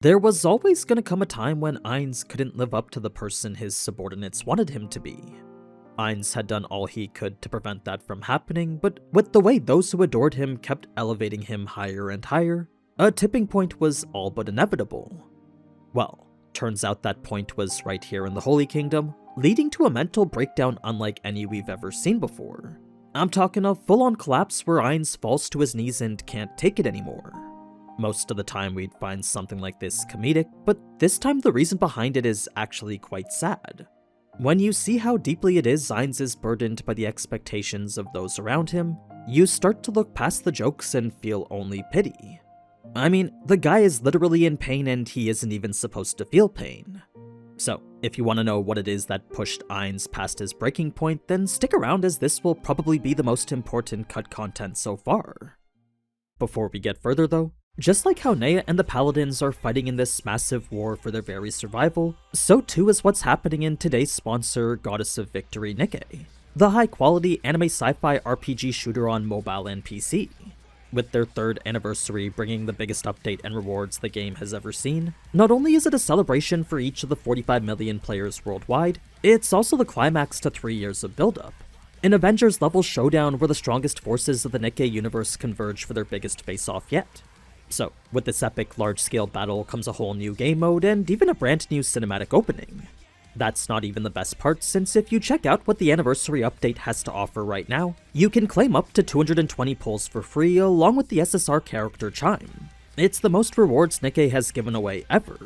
There was always gonna come a time when Ainz couldn't live up to the person his subordinates wanted him to be. Ainz had done all he could to prevent that from happening, but with the way those who adored him kept elevating him higher and higher, a tipping point was all but inevitable. Well, turns out that point was right here in the Holy Kingdom, leading to a mental breakdown unlike any we've ever seen before. I'm talking a full-on collapse where Ainz falls to his knees and can't take it anymore. Most of the time we'd find something like this comedic, but this time the reason behind it is actually quite sad. When you see how deeply it is Ainz is burdened by the expectations of those around him, you start to look past the jokes and feel only pity. I mean, the guy is literally in pain and he isn't even supposed to feel pain. So, if you want to know what it is that pushed Ainz past his breaking point, then stick around as this will probably be the most important cut content so far. Before we get further though, just like how Nea and the Paladins are fighting in this massive war for their very survival, so too is what's happening in today's sponsor, Goddess of Victory Nikke, the high-quality anime sci-fi RPG shooter on mobile and PC. With their 3rd anniversary bringing the biggest update and rewards the game has ever seen, not only is it a celebration for each of the 45 million players worldwide, it's also the climax to 3 years of build-up. An Avengers-level showdown where the strongest forces of the Nikke universe converge for their biggest face-off yet. So, with this epic large-scale battle comes a whole new game mode and even a brand new cinematic opening. That's not even the best part, since if you check out what the anniversary update has to offer right now, you can claim up to 220 pulls for free along with the SSR character Chime. It's the most rewards Nikke has given away ever.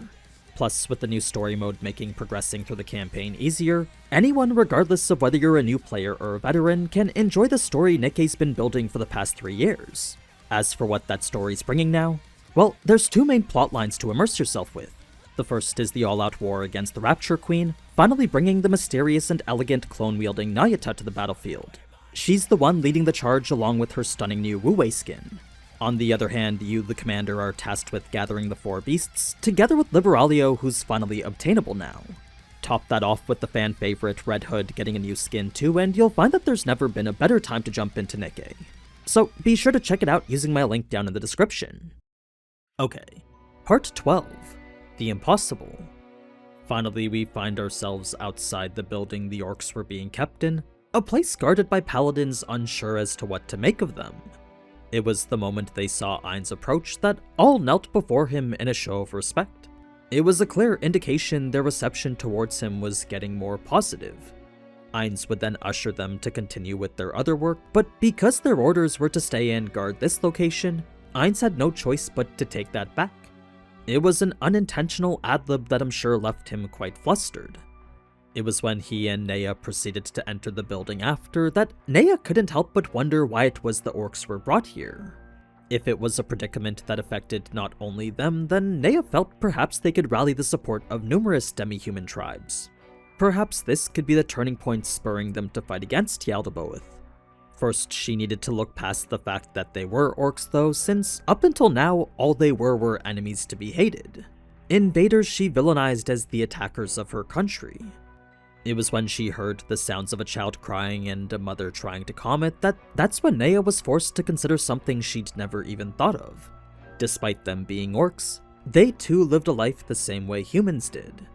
Plus, with the new story mode making progressing through the campaign easier, anyone regardless of whether you're a new player or a veteran can enjoy the story Nikke's been building for the past 3 years. As for what that story's bringing now, well, there's 2 main plotlines to immerse yourself with. The first is the all-out war against the Rapture Queen, finally bringing the mysterious and elegant clone-wielding Nayata to the battlefield. She's the one leading the charge along with her stunning new Wu-Wei skin. On the other hand, you, the commander, are tasked with gathering the 4 beasts, together with Liberalio, who's finally obtainable now. Top that off with the fan-favorite Red Hood getting a new skin too, and you'll find that there's never been a better time to jump into Nikke. So be sure to check it out using my link down in the description. Okay, Part 12. The Impossible. Finally, we find ourselves outside the building the orcs were being kept in, a place guarded by paladins unsure as to what to make of them. It was the moment they saw Ainz approach that all knelt before him in a show of respect. It was a clear indication their reception towards him was getting more positive. Ainz would then usher them to continue with their other work, but because their orders were to stay and guard this location, Ainz had no choice but to take that back. It was an unintentional ad-lib that I'm sure left him quite flustered. It was when he and Nea proceeded to enter the building after that Nea couldn't help but wonder why it was the orcs were brought here. If it was a predicament that affected not only them, then Nea felt perhaps they could rally the support of numerous demi-human tribes. Perhaps this could be the turning point spurring them to fight against Yaldabaoth. First, she needed to look past the fact that they were orcs though, since up until now, all they were enemies to be hated. Invaders she villainized as the attackers of her country. It was when she heard the sounds of a child crying and a mother trying to calm it that's when Nea was forced to consider something she'd never even thought of. Despite them being orcs, they too lived a life the same way humans did.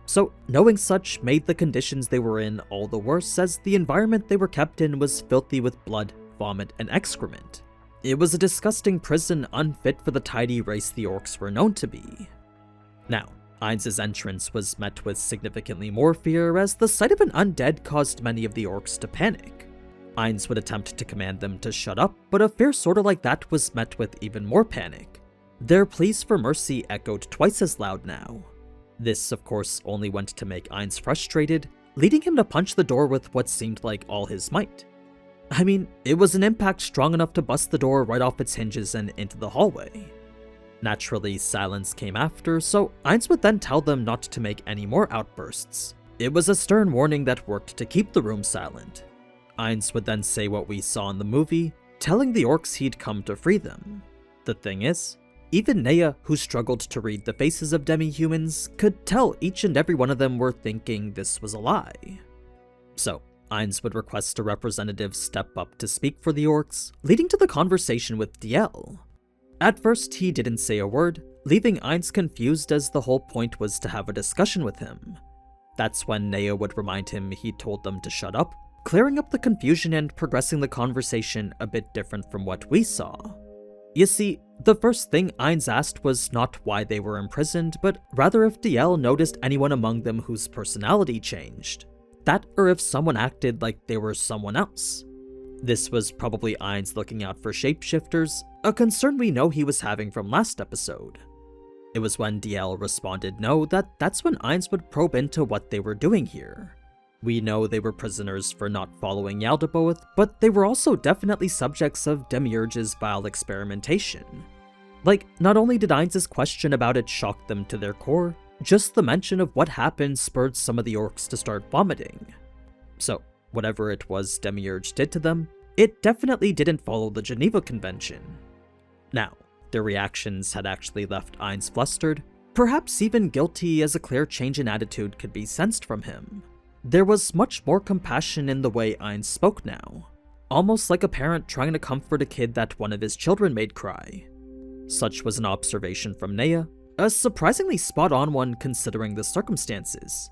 So, knowing such made the conditions they were in all the worse, as the environment they were kept in was filthy with blood, vomit, and excrement. It was a disgusting prison unfit for the tidy race the orcs were known to be. Now, Ainz's entrance was met with significantly more fear, as the sight of an undead caused many of the orcs to panic. Ainz would attempt to command them to shut up, but a fierce order like that was met with even more panic. Their pleas for mercy echoed twice as loud now. This, of course, only went to make Ainz frustrated, leading him to punch the door with what seemed like all his might. I mean, it was an impact strong enough to bust the door right off its hinges and into the hallway. Naturally, silence came after, so Ainz would then tell them not to make any more outbursts. It was a stern warning that worked to keep the room silent. Ainz would then say what we saw in the movie, telling the orcs he'd come to free them. The thing is, even Nea, who struggled to read the faces of demi-humans, could tell each and every one of them were thinking this was a lie. So, Ainz would request a representative step up to speak for the orcs, leading to the conversation with DL. At first, he didn't say a word, leaving Ainz confused as the whole point was to have a discussion with him. That's when Nea would remind him he told them to shut up, clearing up the confusion and progressing the conversation a bit different from what we saw. You see, the first thing Ainz asked was not why they were imprisoned, but rather if DL noticed anyone among them whose personality changed. That or if someone acted like they were someone else. This was probably Ainz looking out for shapeshifters, a concern we know he was having from last episode. It was when DL responded no that's when Ainz would probe into what they were doing here. We know they were prisoners for not following Yaldabaoth, but they were also definitely subjects of DEMIURGE's vile experimentation. Like, not only did Ainz's question about it shock them to their core, just the mention of what happened spurred some of the orcs to start vomiting. So, whatever it was DEMIURGE did to them, it definitely didn't follow the Geneva Convention. Now, their reactions had actually left Ainz flustered, perhaps even guilty, as a clear change in attitude could be sensed from him. There was much more compassion in the way Ainz spoke now, almost like a parent trying to comfort a kid that one of his children made cry. Such was an observation from Nea, a surprisingly spot-on one considering the circumstances.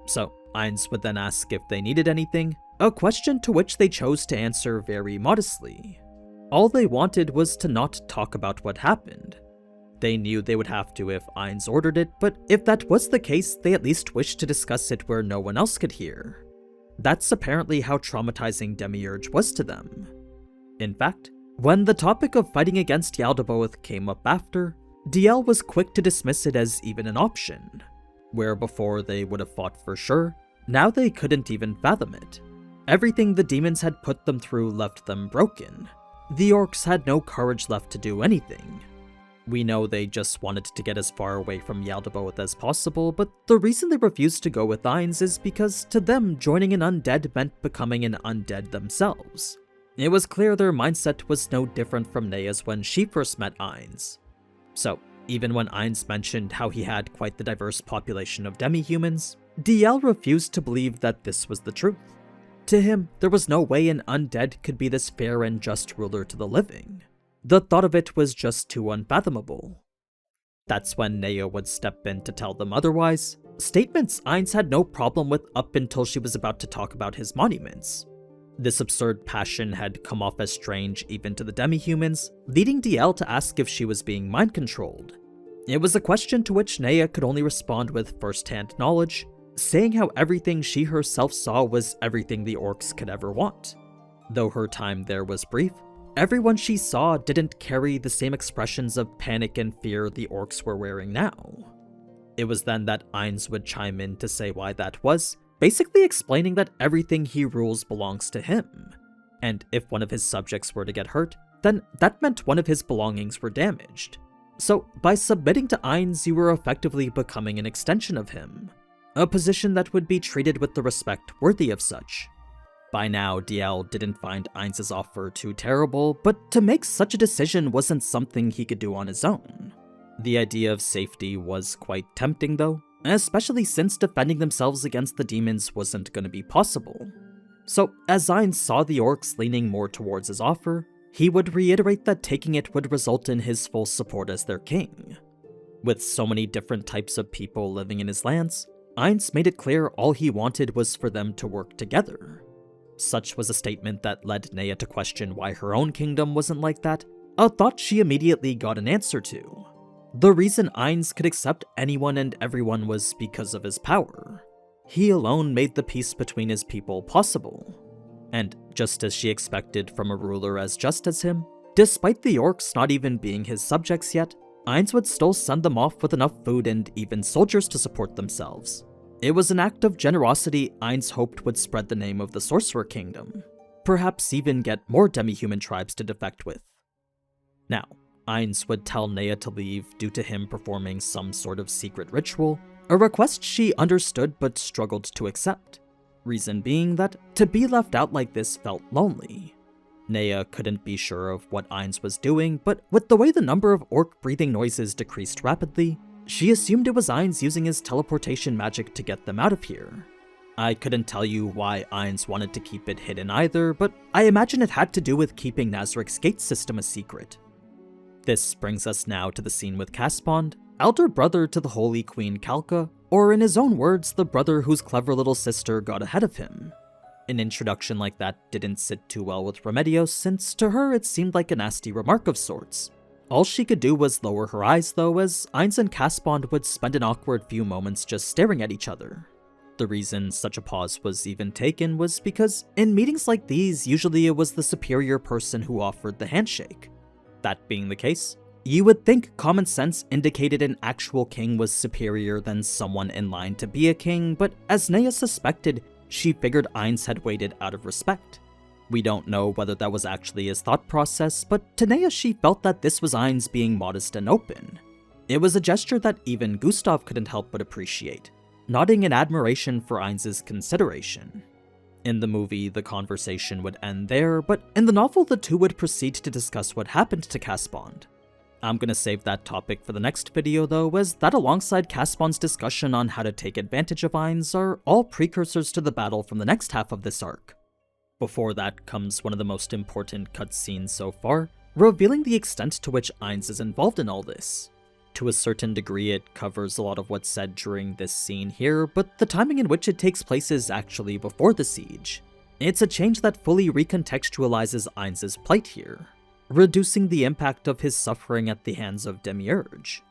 So, Ainz would then ask if they needed anything, a question to which they chose to answer very modestly. All they wanted was to not talk about what happened. They knew they would have to if Ainz ordered it, but if that was the case, they at least wished to discuss it where no one else could hear. That's apparently how traumatizing DEMIURGE was to them. In fact, when the topic of fighting against Yaldabaoth came up after, DL was quick to dismiss it as even an option. Where before they would have fought for sure, now they couldn't even fathom it. Everything the demons had put them through left them broken. The orcs had no courage left to do anything. We know they just wanted to get as far away from Yaldabaoth as possible, but the reason they refused to go with Ainz is because to them, joining an undead meant becoming an undead themselves. It was clear their mindset was no different from Nea's when she first met Ainz. So, even when Ainz mentioned how he had quite the diverse population of demi-humans, DL refused to believe that this was the truth. To him, there was no way an undead could be this fair and just ruler to the living. The thought of it was just too unfathomable. That's when Nea would step in to tell them otherwise, statements Ainz had no problem with up until she was about to talk about his monuments. This absurd passion had come off as strange even to the demi-humans, leading DL to ask if she was being mind-controlled. It was a question to which Nea could only respond with first-hand knowledge, saying how everything she herself saw was everything the orcs could ever want. Though her time there was brief, everyone she saw didn't carry the same expressions of panic and fear the orcs were wearing now. It was then that Ainz would chime in to say why that was, basically explaining that everything he rules belongs to him. And if one of his subjects were to get hurt, then that meant one of his belongings were damaged. So by submitting to Ainz, you were effectively becoming an extension of him, a position that would be treated with the respect worthy of such. By now, DL didn't find Ainz's offer too terrible, but to make such a decision wasn't something he could do on his own. The idea of safety was quite tempting though, especially since defending themselves against the demons wasn't going to be possible. So as Ainz saw the orcs leaning more towards his offer, he would reiterate that taking it would result in his full support as their king. With so many different types of people living in his lands, Ainz made it clear all he wanted was for them to work together. Such was a statement that led Nea to question why her own kingdom wasn't like that, a thought she immediately got an answer to. The reason Ainz could accept anyone and everyone was because of his power. He alone made the peace between his people possible. And just as she expected from a ruler as just as him, despite the orcs not even being his subjects yet, Ainz would still send them off with enough food and even soldiers to support themselves. It was an act of generosity Ainz hoped would spread the name of the Sorcerer Kingdom, perhaps even get more demi-human tribes to defect with. Now, Ainz would tell Nea to leave due to him performing some sort of secret ritual, a request she understood but struggled to accept. Reason being that to be left out like this felt lonely. Nea couldn't be sure of what Ainz was doing, but with the way the number of orc breathing noises decreased rapidly, she assumed it was Ainz using his teleportation magic to get them out of here. I couldn't tell you why Ainz wanted to keep it hidden either, but I imagine it had to do with keeping Nazarik's gate system a secret. This brings us now to the scene with Caspond, elder brother to the Holy Queen Calca, or in his own words, the brother whose clever little sister got ahead of him. An introduction like that didn't sit too well with Remedios, since to her it seemed like a nasty remark of sorts. All she could do was lower her eyes though, as Ainz and Caspond would spend an awkward few moments just staring at each other. The reason such a pause was even taken was because in meetings like these, usually it was the superior person who offered the handshake. That being the case, you would think common sense indicated an actual king was superior than someone in line to be a king, but as Nea suspected, she figured Ainz had waited out of respect. We don't know whether that was actually his thought process, but to Nea she felt that this was Ainz being modest and open. It was a gesture that even Gustav couldn't help but appreciate, nodding in admiration for Ainz's consideration. In the movie, the conversation would end there, but in the novel the two would proceed to discuss what happened to Caspond. I'm gonna save that topic for the next video though, as that alongside Caspond's discussion on how to take advantage of Ainz are all precursors to the battle from the next half of this arc. Before that comes one of the most important cutscenes so far, revealing the extent to which Ainz is involved in all this. To a certain degree it covers a lot of what's said during this scene here, but the timing in which it takes place is actually before the siege. It's a change that fully recontextualizes Ainz's plight here, reducing the impact of his suffering at the hands of DEMIURGE.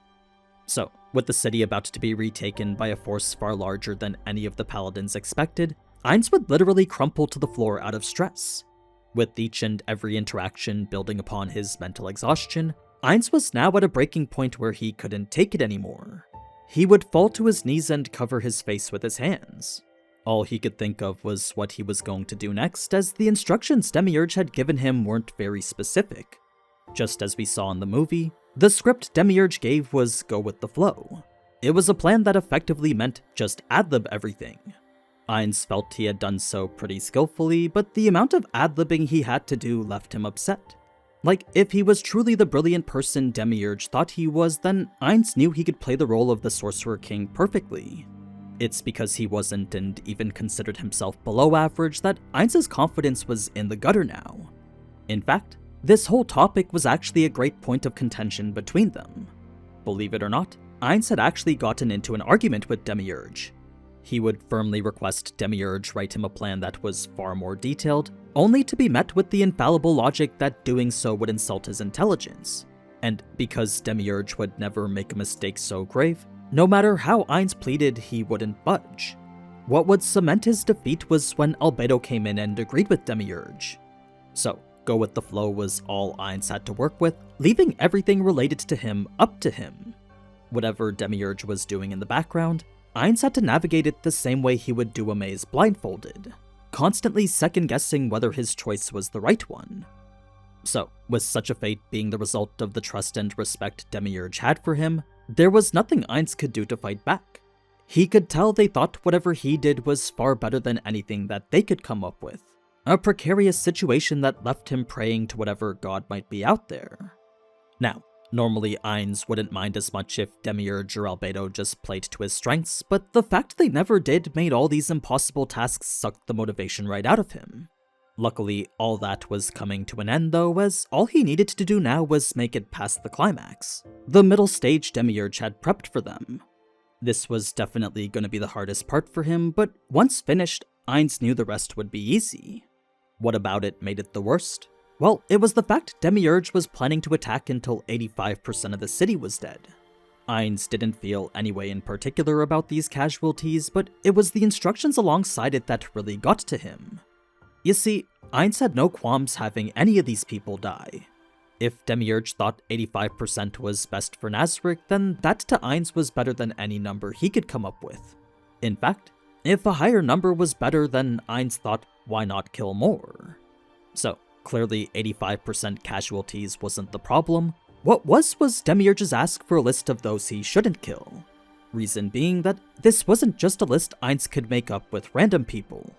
So, with the city about to be retaken by a force far larger than any of the paladins expected, Ainz would literally crumple to the floor out of stress. With each and every interaction building upon his mental exhaustion, Ainz was now at a breaking point where he couldn't take it anymore. He would fall to his knees and cover his face with his hands. All he could think of was what he was going to do next, as the instructions DEMIURGE had given him weren't very specific. Just as we saw in the movie, the script DEMIURGE gave was go with the flow. It was a plan that effectively meant just ad-lib everything. Ainz felt he had done so pretty skillfully, but the amount of ad-libbing he had to do left him upset. Like, if he was truly the brilliant person DEMIURGE thought he was, then Ainz knew he could play the role of the Sorcerer King perfectly. It's because he wasn't and even considered himself below average that Ainz's confidence was in the gutter now. In fact, this whole topic was actually a great point of contention between them. Believe it or not, Ainz had actually gotten into an argument with DEMIURGE. He would firmly request DEMIURGE write him a plan that was far more detailed, only to be met with the infallible logic that doing so would insult his intelligence. And because DEMIURGE would never make a mistake so grave, no matter how Ainz pleaded, he wouldn't budge. What would cement his defeat was when Albedo came in and agreed with DEMIURGE. So, go with the flow was all Ainz had to work with, leaving everything related to him up to him. Whatever DEMIURGE was doing in the background, Ainz had to navigate it the same way he would do a maze blindfolded, constantly second-guessing whether his choice was the right one. So, with such a fate being the result of the trust and respect DEMIURGE had for him, there was nothing Ainz could do to fight back. He could tell they thought whatever he did was far better than anything that they could come up with, a precarious situation that left him praying to whatever god might be out there. Now, normally Ainz wouldn't mind as much if DEMIURGE or Albedo just played to his strengths, but the fact they never did made all these impossible tasks suck the motivation right out of him. Luckily, all that was coming to an end though, as all he needed to do now was make it past the climax, the middle stage DEMIURGE had prepped for them. This was definitely going to be the hardest part for him, but once finished, Ainz knew the rest would be easy. What about it made it the worst? Well, it was the fact DEMIURGE was planning to attack until 85% of the city was dead. Ainz didn't feel any way in particular about these casualties, but it was the instructions alongside it that really got to him. You see, Ainz had no qualms having any of these people die. If DEMIURGE thought 85% was best for Nazarick, then that to Ainz was better than any number he could come up with. In fact, if a higher number was better, then Ainz thought, why not kill more? So, clearly 85% casualties wasn't the problem. What was DEMIURGE's ask for a list of those he shouldn't kill. Reason being that this wasn't just a list Ainz could make up with random people.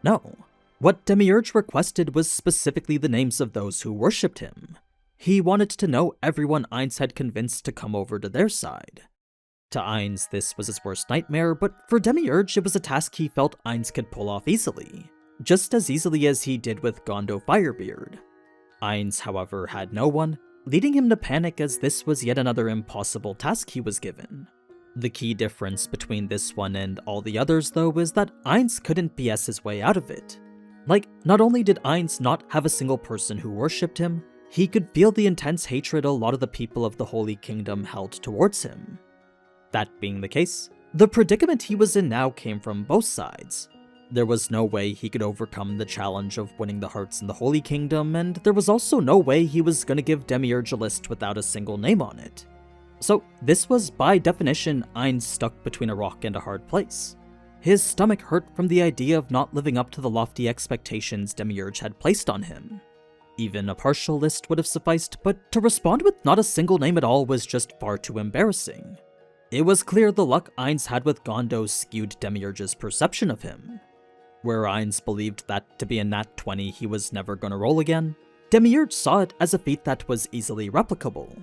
No. What DEMIURGE requested was specifically the names of those who worshipped him. He wanted to know everyone Ainz had convinced to come over to their side. To Ainz, this was his worst nightmare, but for DEMIURGE, it was a task he felt Ainz could pull off easily, just as easily as he did with Gondo Firebeard. Ainz, however, had no one, leading him to panic as this was yet another impossible task he was given. The key difference between this one and all the others, though, is that Ainz couldn't BS his way out of it. Like, not only did Ainz not have a single person who worshipped him, he could feel the intense hatred a lot of the people of the Holy Kingdom held towards him. That being the case, the predicament he was in now came from both sides. There was no way he could overcome the challenge of winning the hearts in the Holy Kingdom, and there was also no way he was gonna give DEMIURGE a list without a single name on it. So this was by definition Ainz stuck between a rock and a hard place. His stomach hurt from the idea of not living up to the lofty expectations DEMIURGE had placed on him. Even a partial list would have sufficed, but to respond with not a single name at all was just far too embarrassing. It was clear the luck Ainz had with Gondo skewed DEMIURGE's perception of him. Where Ainz believed that to be a nat 20 he was never gonna roll again, DEMIURGE saw it as a feat that was easily replicable.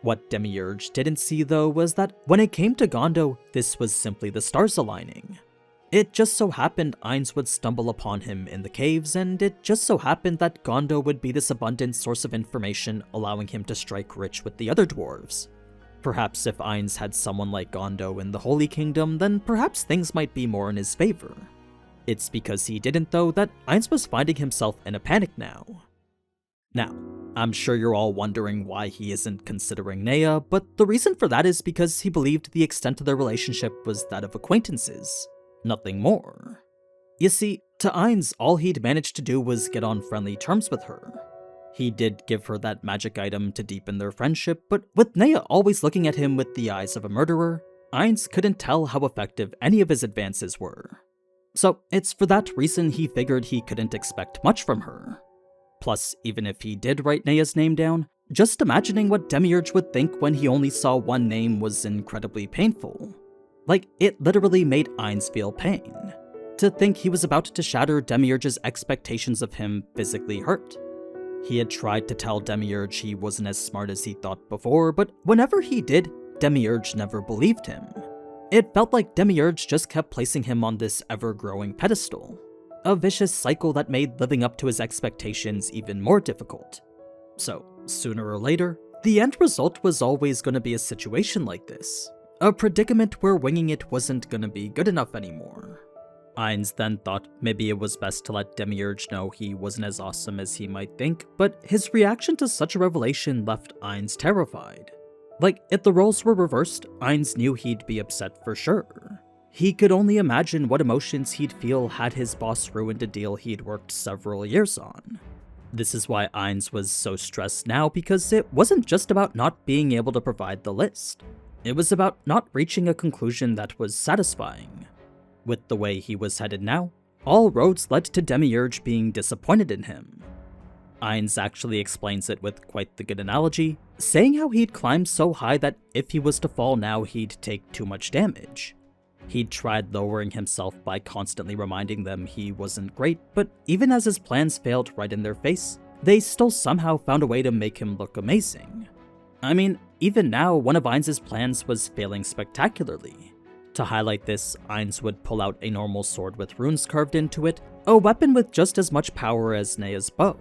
What DEMIURGE didn't see though was that when it came to Gondo, this was simply the stars aligning. It just so happened Ainz would stumble upon him in the caves, and it just so happened that Gondo would be this abundant source of information, allowing him to strike rich with the other dwarves. Perhaps if Ainz had someone like Gondo in the Holy Kingdom, then perhaps things might be more in his favor. It's because he didn't though that Ainz was finding himself in a panic now. Now, I'm sure you're all wondering why he isn't considering Nea, but the reason for that is because he believed the extent of their relationship was that of acquaintances. Nothing more. You see, to Ainz, all he'd managed to do was get on friendly terms with her. He did give her that magic item to deepen their friendship, but with Nea always looking at him with the eyes of a murderer, Ainz couldn't tell how effective any of his advances were. So it's for that reason he figured he couldn't expect much from her. Plus, even if he did write Nea's name down, just imagining what DEMIURGE would think when he only saw one name was incredibly painful. Like, it literally made Ainz feel pain. To think he was about to shatter DEMIURGE's expectations of him physically hurt. He had tried to tell DEMIURGE he wasn't as smart as he thought before, but whenever he did, DEMIURGE never believed him. It felt like DEMIURGE just kept placing him on this ever-growing pedestal. A vicious cycle that made living up to his expectations even more difficult. So, sooner or later, the end result was always going to be a situation like this. A predicament where winging it wasn't going to be good enough anymore. Ainz then thought maybe it was best to let DEMIURGE know he wasn't as awesome as he might think, but his reaction to such a revelation left Ainz terrified. Like, if the roles were reversed, Ainz knew he'd be upset for sure. He could only imagine what emotions he'd feel had his boss ruined a deal he'd worked several years on. This is why Ainz was so stressed now, because it wasn't just about not being able to provide the list. It was about not reaching a conclusion that was satisfying. With the way he was headed now, all roads led to DEMIURGE being disappointed in him. Ainz actually explains it with quite the good analogy, saying how he'd climbed so high that if he was to fall now he'd take too much damage. He'd tried lowering himself by constantly reminding them he wasn't great, but even as his plans failed right in their face, they still somehow found a way to make him look amazing. I mean, even now, one of Ainz's plans was failing spectacularly. To highlight this, Ainz would pull out a normal sword with runes carved into it, a weapon with just as much power as Nea's bow.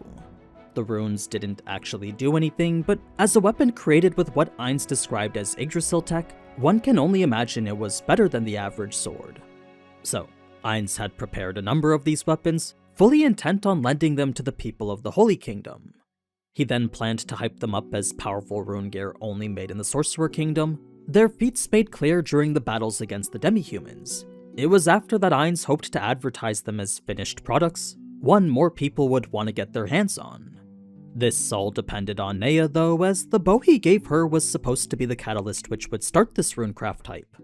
The runes didn't actually do anything, but as a weapon created with what Ainz described as Yggdrasil tech, one can only imagine it was better than the average sword. So, Ainz had prepared a number of these weapons, fully intent on lending them to the people of the Holy Kingdom. He then planned to hype them up as powerful rune gear only made in the Sorcerer Kingdom, their feats made clear during the battles against the demi-humans. It was after that Ainz hoped to advertise them as finished products, one more people would want to get their hands on. This all depended on Nea though, as the bow he gave her was supposed to be the catalyst which would start this runecraft hype.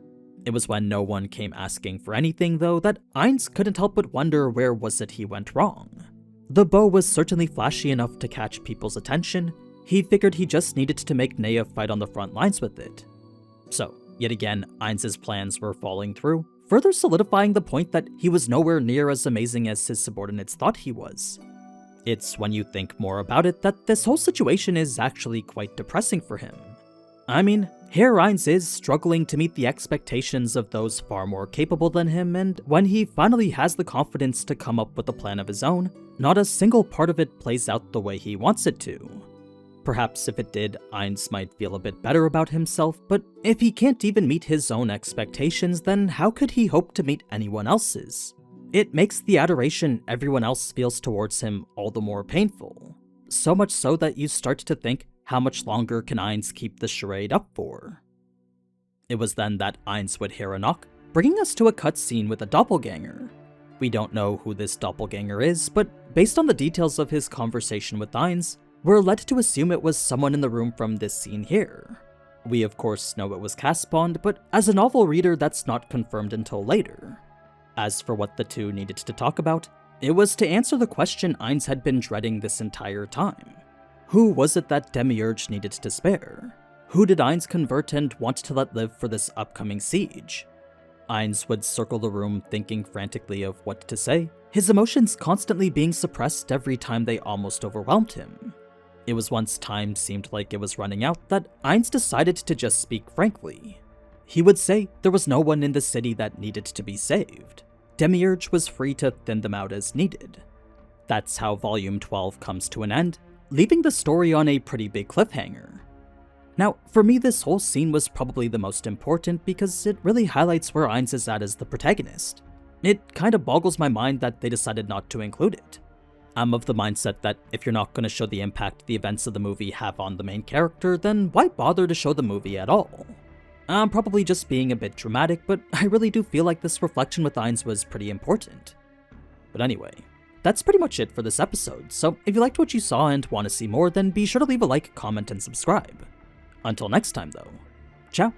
It was when no one came asking for anything though that Ainz couldn't help but wonder where was it he went wrong. The bow was certainly flashy enough to catch people's attention, he figured he just needed to make Nea fight on the front lines with it. So, yet again, Ainz's plans were falling through, further solidifying the point that he was nowhere near as amazing as his subordinates thought he was. It's when you think more about it that this whole situation is actually quite depressing for him. I mean, here Ainz is struggling to meet the expectations of those far more capable than him, and when he finally has the confidence to come up with a plan of his own, not a single part of it plays out the way he wants it to. Perhaps if it did, Ainz might feel a bit better about himself, but if he can't even meet his own expectations, then how could he hope to meet anyone else's? It makes the adoration everyone else feels towards him all the more painful. So much so that you start to think, how much longer can Ainz keep the charade up for? It was then that Ainz would hear a knock, bringing us to a cutscene with a doppelganger. We don't know who this doppelganger is, but based on the details of his conversation with Ainz, we're led to assume it was someone in the room from this scene here. We of course know it was Caspond, but as a novel reader that's not confirmed until later. As for what the two needed to talk about, it was to answer the question Ainz had been dreading this entire time. Who was it that DEMIURGE needed to spare? Who did Ainz convert and want to let live for this upcoming siege? Ainz would circle the room thinking frantically of what to say, his emotions constantly being suppressed every time they almost overwhelmed him. It was once time seemed like it was running out that Ainz decided to just speak frankly. He would say there was no one in the city that needed to be saved. DEMIURGE was free to thin them out as needed. That's how Volume 12 comes to an end, leaving the story on a pretty big cliffhanger. Now, for me this whole scene was probably the most important because it really highlights where Ainz is at as the protagonist. It kinda boggles my mind that they decided not to include it. I'm of the mindset that if you're not going to show the impact the events of the movie have on the main character, then why bother to show the movie at all? I'm probably just being a bit dramatic, but I really do feel like this reflection with Ainz was pretty important. But anyway, that's pretty much it for this episode, so if you liked what you saw and want to see more, then be sure to leave a like, comment, and subscribe. Until next time though, ciao!